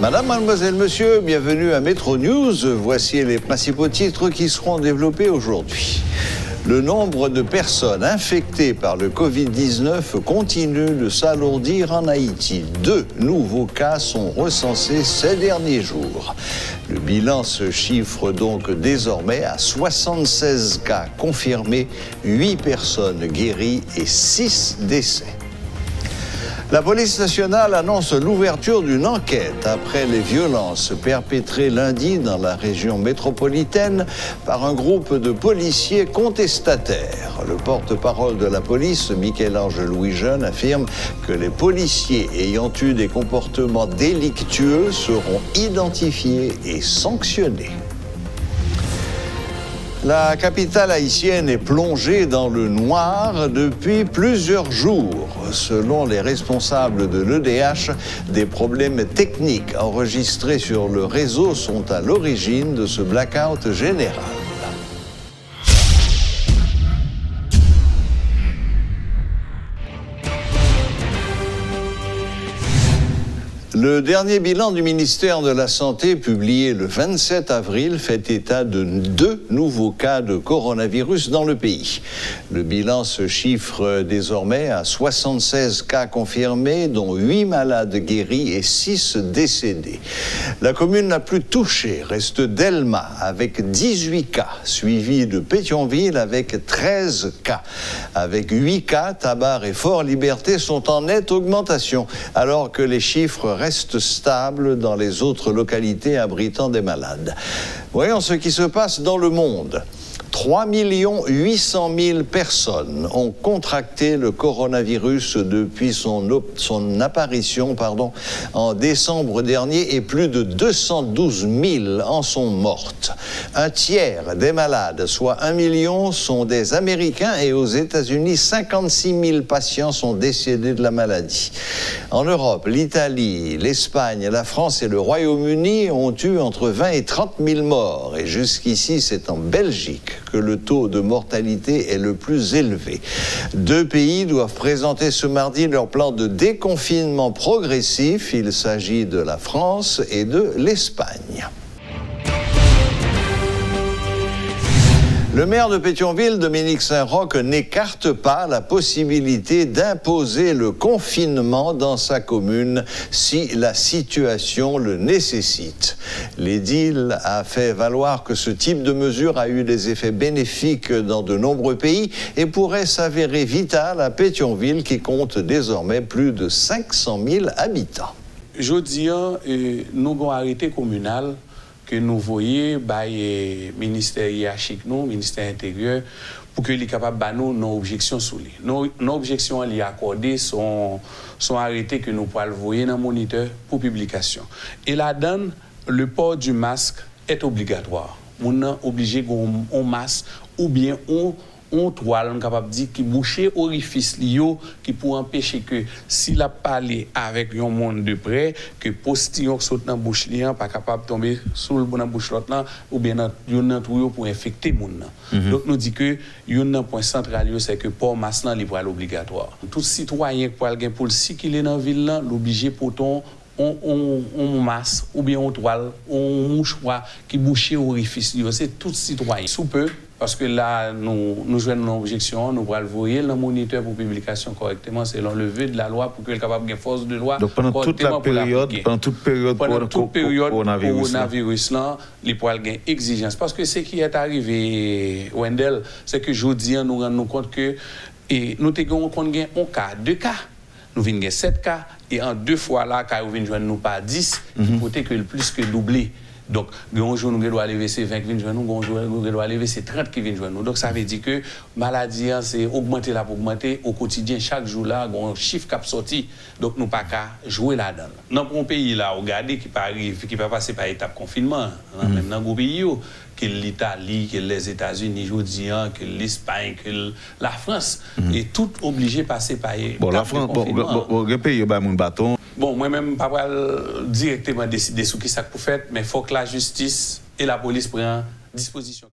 Madame, mademoiselle, monsieur, bienvenue à Metro News. Voici les principaux titres qui seront développés aujourd'hui. Le nombre de personnes infectées par le Covid-19 continue de s'alourdir en Haïti. 2 nouveaux cas sont recensés ces derniers jours. Le bilan se chiffre donc désormais à 76 cas confirmés, 8 personnes guéries et 6 décès. La police nationale annonce l'ouverture d'une enquête après les violences perpétrées lundi dans la région métropolitaine par un groupe de policiers contestataires. Le porte-parole de la police, Michel-Ange Louis-Jeune, affirme que les policiers ayant eu des comportements délictueux seront identifiés et sanctionnés. La capitale haïtienne est plongée dans le noir depuis plusieurs jours. Selon les responsables de l'EDH, des problèmes techniques enregistrés sur le réseau sont à l'origine de ce blackout général. Le dernier bilan du ministère de la Santé, publié le 27 avril, fait état de 2 nouveaux cas de coronavirus dans le pays. Le bilan se chiffre désormais à 76 cas confirmés, dont 8 malades guéris et 6 décédés. La commune la plus touchée reste Delma, avec 18 cas, suivi de Pétionville avec 13 cas. Avec 8 cas, Tabar et Fort-Liberté sont en nette augmentation, alors que les chiffres restent stable dans les autres localités abritant des malades. Voyons ce qui se passe dans le monde. 3 800 000 personnes ont contracté le coronavirus depuis son apparition en décembre dernier et plus de 212 000 en sont mortes. Un tiers des malades, soit 1 million, sont des Américains et aux États-Unis, 56 000 patients sont décédés de la maladie. En Europe, l'Italie, l'Espagne, la France et le Royaume-Uni ont eu entre 20 et 30 000 morts. Et jusqu'ici, c'est en Belgique que le taux de mortalité est le plus élevé. 2 pays doivent présenter ce mardi leur plan de déconfinement progressif. Il s'agit de la France et de l'Espagne. Le maire de Pétionville, Dominique Saint-Roch, n'écarte pas la possibilité d'imposer le confinement dans sa commune si la situation le nécessite. L'édile a fait valoir que ce type de mesure a eu des effets bénéfiques dans de nombreux pays et pourrait s'avérer vital à Pétionville qui compte désormais plus de 500 000 habitants. Je dis, nous avons arrêté communal que nous voyons le ministère hiérarchique, le ministère intérieur, pour qu'il soit capable de nous nos objections sur lui. Nos objections lui accordées sont arrêtées que nous pouvons voir dans le moniteur pour publication. Et là-dedans, le port du masque est obligatoire. On est obligé d'un masque ou bien on toile, on est capable de dire qui bouche orifice lio qui pour empêcher que s'il a parlé avec un monde de près que postillon saute dans bouche liant pas capable de tomber sous le bon bouche l'autre là ou bien dans tuyau pour infecter monde. Donc nous dit que un point central c'est que port masque là est obligatoire. Tout citoyen qui pour circuler dans ville là l'obligé pourtant on masque ou bien on toile, on mouchoir qui bouche orifice lio, c'est tout citoyen. Sous peu parce que là, nous jouons une objection, nous allons le voir dans le moniteur pour publication correctement, c'est l'enlevé de la loi pour qu'il soit capable de force de loi. Donc pendant toute la période, pendant toute période coronavirus là, les poils gain exigence. Parce que ce qui est arrivé, Wendell, c'est que jeudi, nous nous rendons compte que nous avons un cas, 2 cas. Nous venons 7 cas, et en 2 fois là, quand nous venons nous pas 10, il faut que le plus que doublé. Donc, un jour, nous devons lever ces 20 qui viennent joindre nous, un jour, nous devons lever ces 30 qui viennent joindre nous. Donc, ça veut dire que la maladie, c'est augmenter là pour augmenter. Au quotidien, chaque jour là, un chiffre qui a sorti. Donc, nous pas qu'à jouer là-dedans. Dans un pays là, regardez qui peut passer par étape confinement, même dans un pays, que l'Italie, que les États-Unis, que l'Espagne, que la France, et tout obligé de passer par bon, la France, le pays, mon bâton. Bon, moi-même, pas directement décider ce qui ça pour faire, mais il faut que la justice et la police prennent disposition.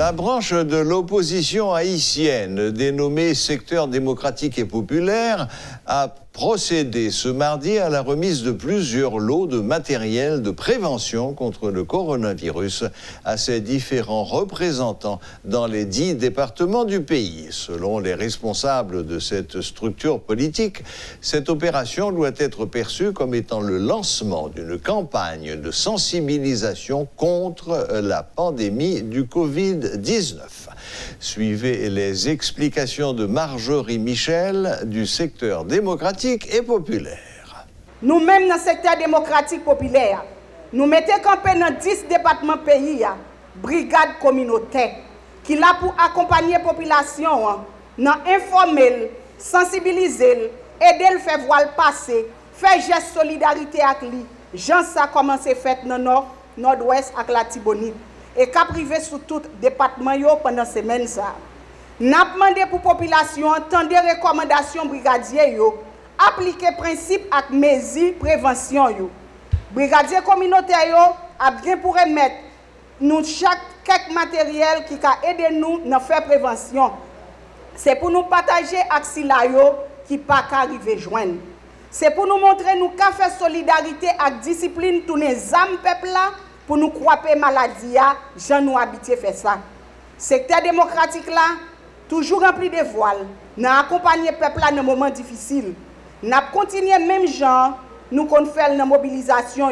La branche de l'opposition haïtienne, dénommée Secteur démocratique et populaire, a procédé ce mardi à la remise de plusieurs lots de matériel de prévention contre le coronavirus à ses différents représentants dans les 10 départements du pays. Selon les responsables de cette structure politique, cette opération doit être perçue comme étant le lancement d'une campagne de sensibilisation contre la pandémie du Covid-19. Suivez les explications de Marjorie Michel du secteur démocratique et populaire. Nous-mêmes, dans le secteur démocratique populaire, nous mettons campé dans 10 départements pays, brigade communautaire, qui là pour accompagner la population, informer, sensibiliser, aider le faire voir le passé, faire geste solidarité avec lui. Jean ça commence à faire dans le nord, nord-ouest avec la Tibonite. Et qu'a privé sur tout département pendant ces semaines. N'a demandé pour la population, entendre recommandations brigadiers, appliquer principe et mesures prévention. Brigadier communautaire a bien pour remettre nous quelques matériel qui a aidé nous à faire prévention. C'est pour nous partager avec Sila qui pas arriver joindre. C'est pour nous montrer nous qu'a fait solidarité et discipline tous les âmes peuple là pour nous croire maladie gens nous habitués faire ça. Secteur démocratique là toujours rempli de voiles, n'a accompagné peuple là dans moment difficile. N'a continué même gens nous qu'on fait dans mobilisation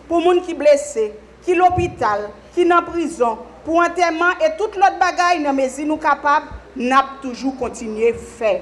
pour moun qui blessé, qui l'hôpital, qui dans prison, pour enterrement et toute l'autre bagaille dans mesure nous capable, n'a toujours continué faire.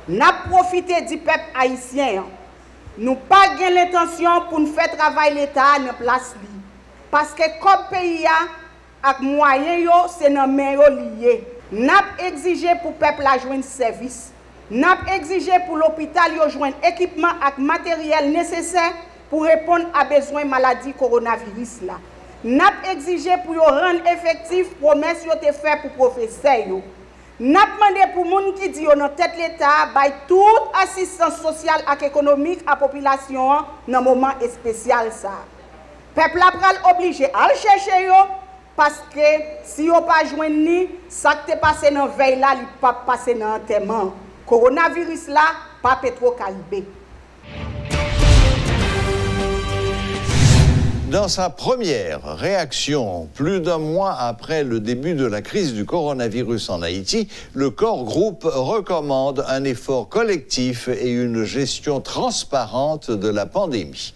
N'a profité du peuple haïtien. Nous pas gain l'intention pour nous faire travailler l'État dans place li. Parce que comme pays avec moyens c'est dans main lié. N'a exigé pour peuple la joindre service. N'a exigé pour l'hôpital yo joindre équipement et matériel nécessaire pour répondre à besoin maladie coronavirus là. N'a exigé pour yo rendre effectif promesse yo te fait pour professeur yo. N'a demandé pour moun qui dit dans tête l'État bay toute assistance sociale et économique à la population dans moment spécial ça. Peuple a pral obligé à chercher yo parce que si yo pas joindre ni ça qui t'est passé dans veille là, il pas passer dans enterrement. Coronavirus là pas trop calibé. Dans sa première réaction, plus d'un mois après le début de la crise du coronavirus en Haïti, le Corps Groupe recommande un effort collectif et une gestion transparente de la pandémie.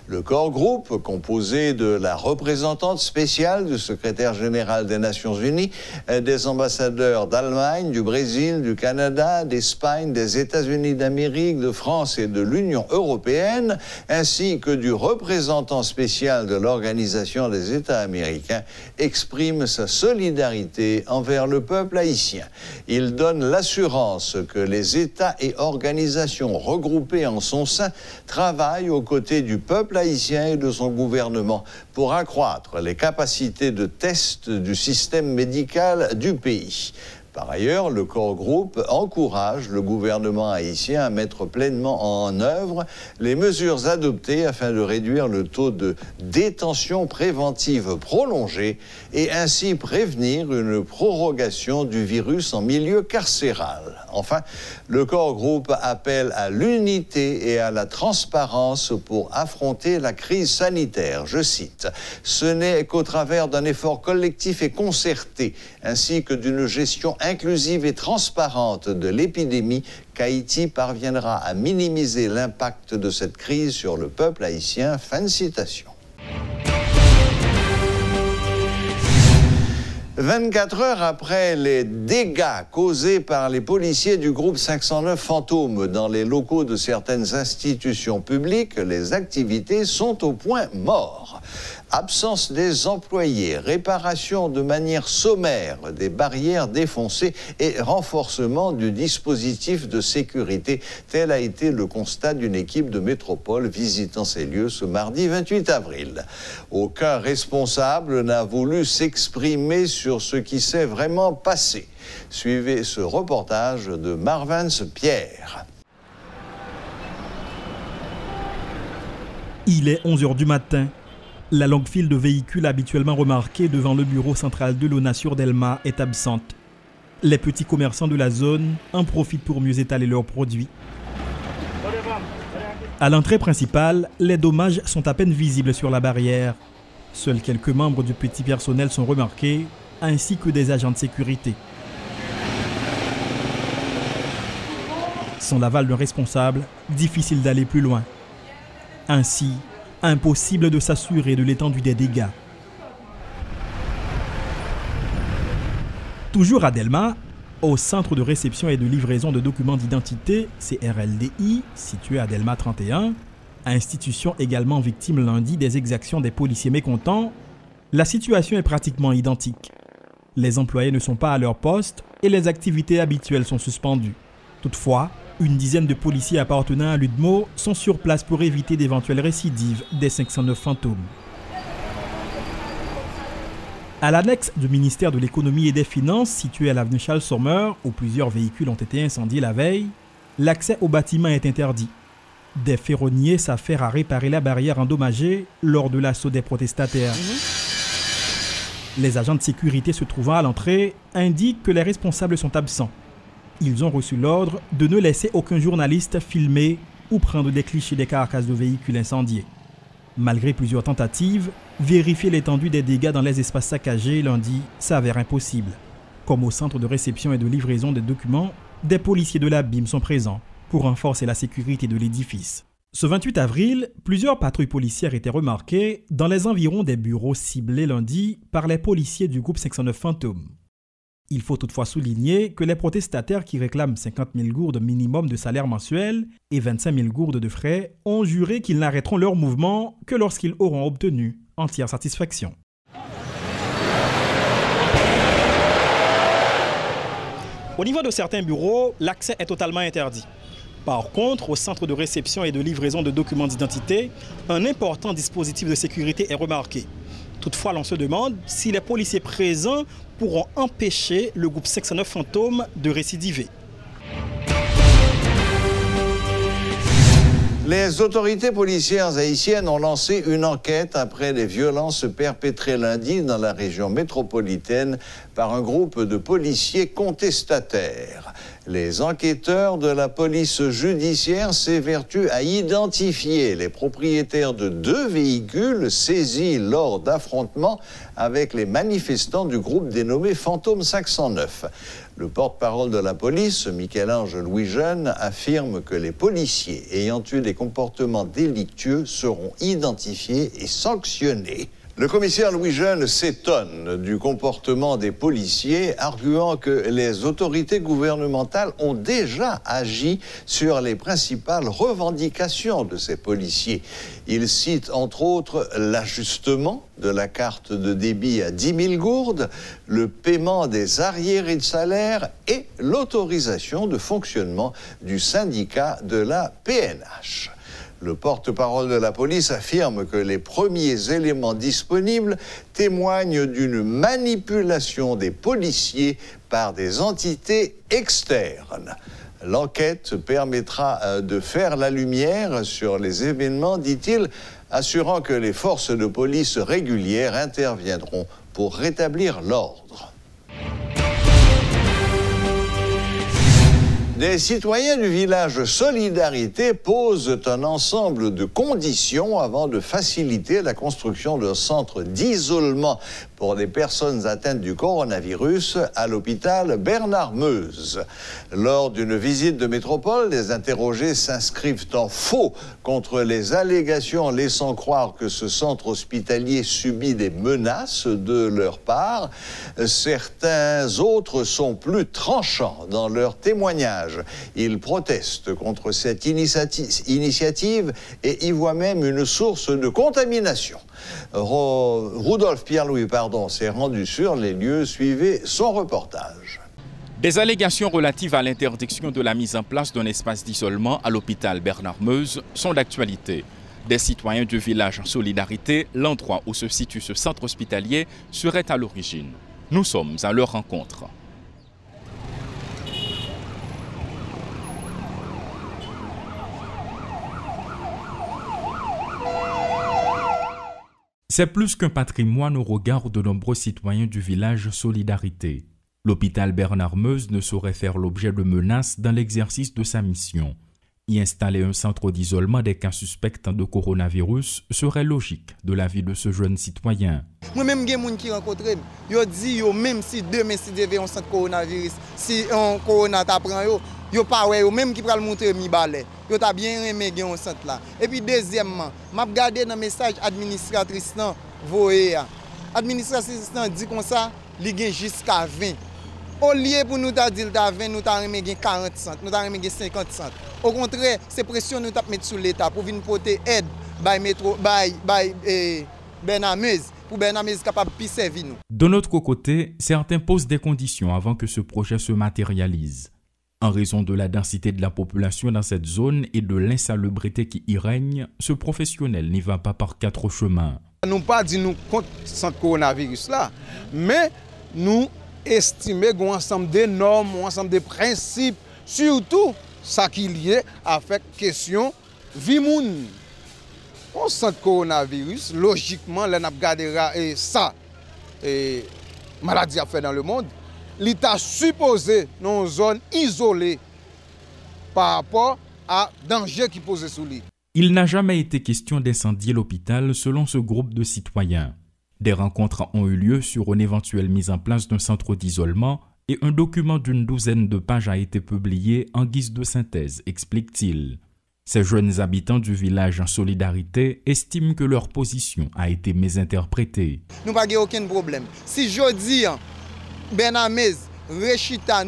Le Corps Groupe, composé de la représentante spéciale du secrétaire général des Nations Unies, des ambassadeurs d'Allemagne, du Brésil, du Canada, d'Espagne, des États-Unis d'Amérique, de France et de l'Union européenne, ainsi que du représentant spécial de l'Organisation des États américains, exprime sa solidarité envers le peuple haïtien. Il donne l'assurance que les États et organisations regroupés en son sein travaillent aux côtés du peuple haïtien et de son gouvernement pour accroître les capacités de test du système médical du pays. Par ailleurs, le Corps Groupe encourage le gouvernement haïtien à mettre pleinement en œuvre les mesures adoptées afin de réduire le taux de détention préventive prolongée et ainsi prévenir une prorogation du virus en milieu carcéral. Enfin, le Corps Groupe appelle à l'unité et à la transparence pour affronter la crise sanitaire. Je cite, « Ce n'est qu'au travers d'un effort collectif et concerté, ainsi que d'une gestion inclusive et transparente de l'épidémie qu'Haïti parviendra à minimiser l'impact de cette crise sur le peuple haïtien. » Fin de citation. 24 heures après les dégâts causés par les policiers du groupe 509 Fantôme dans les locaux de certaines institutions publiques, les activités sont au point mort. Absence des employés, réparation de manière sommaire des barrières défoncées et renforcement du dispositif de sécurité. Tel a été le constat d'une équipe de métropole visitant ces lieux ce mardi 28 avril. Aucun responsable n'a voulu s'exprimer sur ce qui s'est vraiment passé. Suivez ce reportage de Marvins Pierre. Il est 11h du matin. La longue file de véhicules habituellement remarquée devant le bureau central de l'ONASUR d'Elma est absente. Les petits commerçants de la zone en profitent pour mieux étaler leurs produits. À l'entrée principale, les dommages sont à peine visibles sur la barrière. Seuls quelques membres du petit personnel sont remarqués, ainsi que des agents de sécurité. Sans l'aval d'un responsable, difficile d'aller plus loin. Ainsi, impossible de s'assurer de l'étendue des dégâts. Toujours à Delma, au centre de réception et de livraison de documents d'identité, CRLDI, situé à Delma 31, institution également victime lundi des exactions des policiers mécontents, la situation est pratiquement identique. Les employés ne sont pas à leur poste et les activités habituelles sont suspendues. Toutefois, une dizaine de policiers appartenant à l'UDMO sont sur place pour éviter d'éventuelles récidives des 509 fantômes. À l'annexe du ministère de l'économie et des finances, située à l'avenue Charles Sommer, où plusieurs véhicules ont été incendiés la veille, l'accès au bâtiment est interdit. Des ferronniers s'affairent à réparer la barrière endommagée lors de l'assaut des protestataires. Les agents de sécurité se trouvant à l'entrée indiquent que les responsables sont absents. Ils ont reçu l'ordre de ne laisser aucun journaliste filmer ou prendre des clichés des carcasses de véhicules incendiés. Malgré plusieurs tentatives, vérifier l'étendue des dégâts dans les espaces saccagés lundi s'avère impossible. Comme au centre de réception et de livraison des documents, des policiers de la BIM sont présents pour renforcer la sécurité de l'édifice. Ce 28 avril, plusieurs patrouilles policières étaient remarquées dans les environs des bureaux ciblés lundi par les policiers du groupe 509 Fantômes. Il faut toutefois souligner que les protestataires qui réclament 50 000 gourdes minimum de salaire mensuel et 25 000 gourdes de frais ont juré qu'ils n'arrêteront leur mouvement que lorsqu'ils auront obtenu entière satisfaction. Au niveau de certains bureaux, l'accès est totalement interdit. Par contre, au centre de réception et de livraison de documents d'identité, un important dispositif de sécurité est remarqué. Toutefois, l'on se demande si les policiers présents pourront empêcher le groupe 509 Fantômes de récidiver. Les autorités policières haïtiennes ont lancé une enquête après les violences perpétrées lundi dans la région métropolitaine par un groupe de policiers contestataires. Les enquêteurs de la police judiciaire s'évertuent à identifier les propriétaires de 2 véhicules saisis lors d'affrontements avec les manifestants du groupe dénommé Fantôme 509. Le porte-parole de la police, Michel-Ange Louis-Jeune, affirme que les policiers ayant eu des comportements délictueux seront identifiés et sanctionnés. Le commissaire Louis-Jeune s'étonne du comportement des policiers, arguant que les autorités gouvernementales ont déjà agi sur les principales revendications de ces policiers. Il cite entre autres l'ajustement de la carte de débit à 10 000 gourdes, le paiement des arriérés de salaire et l'autorisation de fonctionnement du syndicat de la PNH. Le porte-parole de la police affirme que les premiers éléments disponibles témoignent d'une manipulation des policiers par des entités externes. L'enquête permettra de faire la lumière sur les événements, dit-il, assurant que les forces de police régulières interviendront pour rétablir l'ordre. Des citoyens du village Solidarité posent un ensemble de conditions avant de faciliter la construction d'un centre d'isolement pour des personnes atteintes du coronavirus à l'hôpital Bernard-Meuse. Lors d'une visite de métropole, les interrogés s'inscrivent en faux contre les allégations laissant croire que ce centre hospitalier subit des menaces de leur part. Certains autres sont plus tranchants dans leurs témoignages. Ils protestent contre cette initiative et y voient même une source de contamination. Rudolf Pierre-Louis s'est rendu sur les lieux. Suivez son reportage. Des allégations relatives à l'interdiction de la mise en place d'un espace d'isolement à l'hôpital Bernard-Meuse sont d'actualité. Des citoyens du village Solidarité, l'endroit où se situe ce centre hospitalier, seraient à l'origine. Nous sommes à leur rencontre. C'est plus qu'un patrimoine au regard de nombreux citoyens du village Solidarité. L'hôpital Bernard-Meuse ne saurait faire l'objet de menaces dans l'exercice de sa mission. Y installer un centre d'isolement des cas suspects de coronavirus serait logique de l'avis de ce jeune citoyen. Moi-même, il y a des gens qui rencontrent, ils disent même si demain, si il y a un centre coronavirus, si un corona t'apprend, yo pas ouais même qui pral montrer mi balai yo t'a bien aimé gen on centre là et puis deuxièmement m'a regardé dans message administratrice nan voyer administratrice nan dit comme ça li gen jusqu'à 20 au lieu pour nous t'a dit t'a 20 nous t'a remet gen 40 centres nous t'a remet gen 50 centres au contraire c'est pression nous t'a mettre sur l'état pour venir porter aide by métro by Bernamez pour Bernamez capable de servir nous. De notre côté, certains posent des conditions avant que ce projet se matérialise. En raison de la densité de la population dans cette zone et de l'insalubrité qui y règne, ce professionnel n'y va pas par 4 chemins. Nous pas dit nous contre ce coronavirus là, mais nous estimons qu'on ensemble de normes, un ensemble de principes, surtout ça qui est lié avec question vie moun. On sent coronavirus, logiquement, là n'a regardera et ça et maladie a fait dans le monde. L'État supposé dans une zone isolée par rapport à danger qui posait sous lui. Il n'a jamais été question d'incendier l'hôpital selon ce groupe de citoyens. Des rencontres ont eu lieu sur une éventuelle mise en place d'un centre d'isolement et un document d'une 12aine de pages a été publié en guise de synthèse, explique-t-il. Ces jeunes habitants du village en solidarité estiment que leur position a été mésinterprétée. Nous n'avons pas aucun problème. Si je dis Bernamez, rechita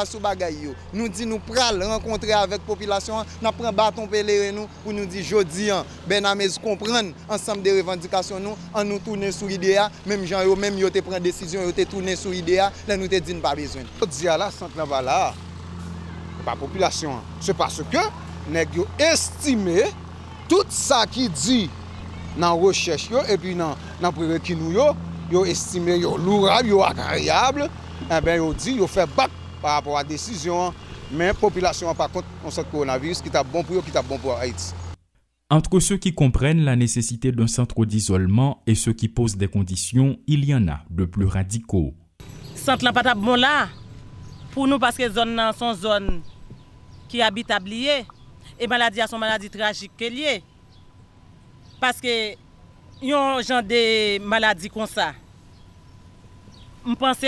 sous bagay yo. Nous dit nous pral rencontrer avec population, nous prend bâton pèlerin nous pour nous dire jodi Bernamez comprendre ensemble des revendications nous en nous tourner sur idéa, même gens yo même yo te prend décision yo te tourner sur idéa, là nous te dit pas besoin. Jodi là centre là là pas population, c'est parce que nèg yo estimé tout ça qui dit dans recherche yo et puis dans prérequis nous yo estimé yo lourable, yo agréable, eh ben yo dit yo fait bac par rapport à la décision, mais population par contre on sait coronavirus qui t'a bon pour yo, qui t'a bon pour Haïti. Entre ceux qui comprennent la nécessité d'un centre d'isolement et ceux qui posent des conditions, il y en a de plus radicaux. Centre là pas bon là pour nous parce que zone là sont zone qui habitable lié et maladie sont maladie tragique que lié. Parce que yon genre de maladies comme ça. Je pense que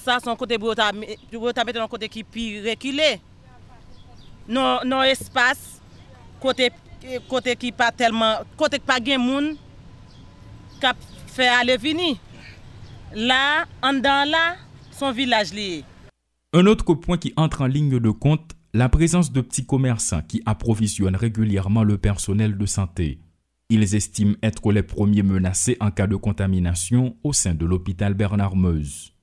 ça son côté mettre dans côté qui plus reculé. Non espace côté qui pas tellement côté pas gen moun cap fait aller venir. Là en dedans là son village lié. Un autre point qui entre en ligne de compte, la présence de petits commerçants qui approvisionnent régulièrement le personnel de santé. Ils estiment être les premiers menacés en cas de contamination au sein de l'hôpital Bernard Meuse.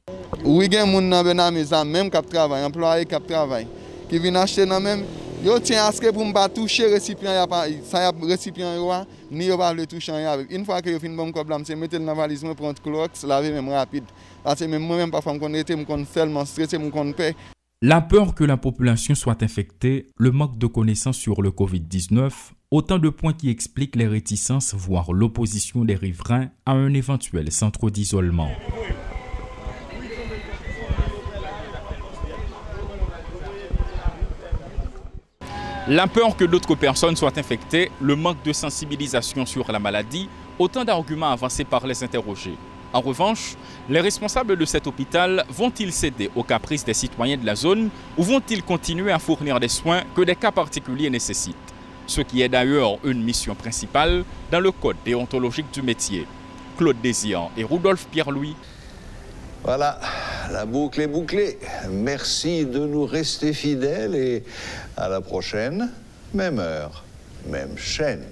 Oui, il y a des gens qui même qui travaillent, employés qui travaillent, qui viennent acheter même. Yo tient à ce que pour ne pas toucher le récipient, ça y récipient ni pas le toucher avec. Une fois que yo fin bon problème, c'est mettre dans la valise, prendre Clorox, laver même rapide. Parce que même moi-même parfois me connais, me connais tellement stressé, me connais pas. La peur que la population soit infectée, le manque de connaissances sur le Covid-19, autant de points qui expliquent les réticences, voire l'opposition des riverains à un éventuel centre d'isolement. La peur que d'autres personnes soient infectées, le manque de sensibilisation sur la maladie, autant d'arguments avancés par les interrogés. En revanche, les responsables de cet hôpital vont-ils céder aux caprices des citoyens de la zone ou vont-ils continuer à fournir des soins que des cas particuliers nécessitent? Ce qui est d'ailleurs une mission principale dans le code déontologique du métier. Claude Désian et Rudolphe Pierre-Louis. Voilà, la boucle est bouclée. Merci de nous rester fidèles et à la prochaine, même heure, même chaîne.